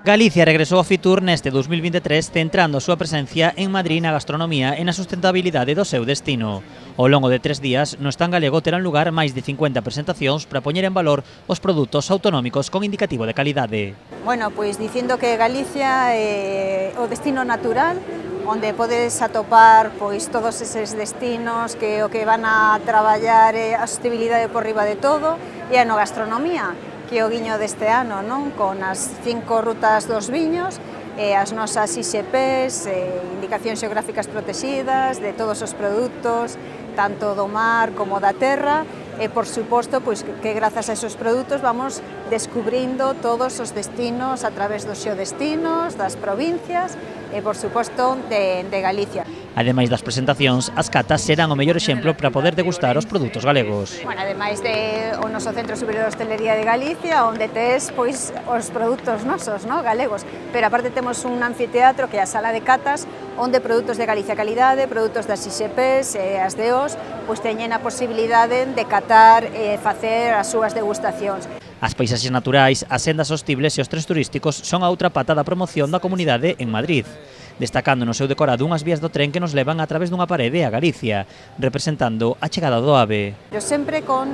Galicia regresou ao Fitur neste 2023 centrando a súa presencia en Madrid na gastronomía e na sustentabilidade do seu destino. Ao longo de 3 días, no stand galego terán lugar máis de 50 presentacións para poñer en valor os produtos autonómicos con indicativo de calidade. Bueno, pois dicindo que Galicia é o destino natural onde podes atopar pois todos eses destinos que o que van a traballar a sostenibilidade por riba de todo e a no gastronomía, que é o guiño deste ano, non? Con as 5 rutas dos viños e as nosas ISPs, indicacións xeográficas protegidas de todos os produtos, tanto do mar como da terra, e por suposto pois, que grazas a esos produtos vamos descubrindo todos os destinos a través dos xeodestinos, das provincias e por suposto de Galicia. Ademais das presentacións, as catas serán o mellor exemplo para poder degustar os produtos galegos. Bueno, ademais de o noso Centro Superior de Hostelería de Galicia, onde tes pois os produtos nosos, no, galegos, pero aparte temos un anfiteatro que é a sala de catas, onde produtos de Galicia calidade, produtos das ISPs e as DOs, pois teñen a posibilidade de catar e facer as súas degustacións. As paisaxes naturais, as sendas sostibles e os trens turísticos son a outra pata da promoción da comunidade en Madrid, destacando no seu decorado unhas vías do tren que nos levan a través dunha parede a Galicia, representando a chegada do AVE. Eu sempre con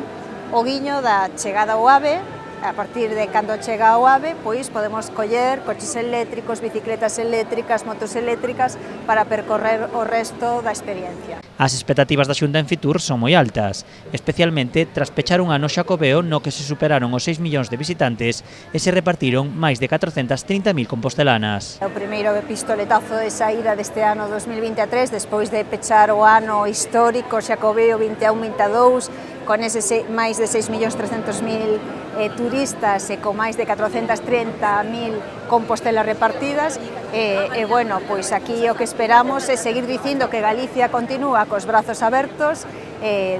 o guiño da chegada ao AVE. A partir de cando chega o AVE, pois podemos coller coches eléctricos, bicicletas eléctricas, motos eléctricas para percorrer o resto da experiencia. As expectativas da Xunta en Fitur son moi altas, especialmente tras pechar un ano xacobeo no que se superaron os 6 millóns de visitantes e se repartiron máis de 430.000 compostelanas. O primeiro pistoletazo de saída deste ano 2023, despois de pechar o ano histórico xacobeo 21-22, con eses máis de 6.300.000 turistas e con máis de 430.000 compostelas repartidas e bueno, pois aquí o que esperamos é seguir dicindo que Galicia continúa cos brazos abertos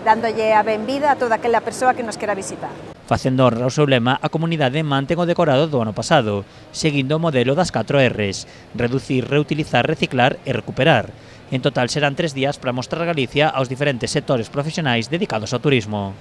dándolle a benvida a toda aquela persoa que nos quera visitar. Facendo honra ao seu lema, a comunidade mantén o decorado do ano pasado, seguindo o modelo das 4 Rs, reducir, reutilizar, reciclar e recuperar. En total serán 3 días para mostrar Galicia aos diferentes sectores profesionais dedicados ao turismo.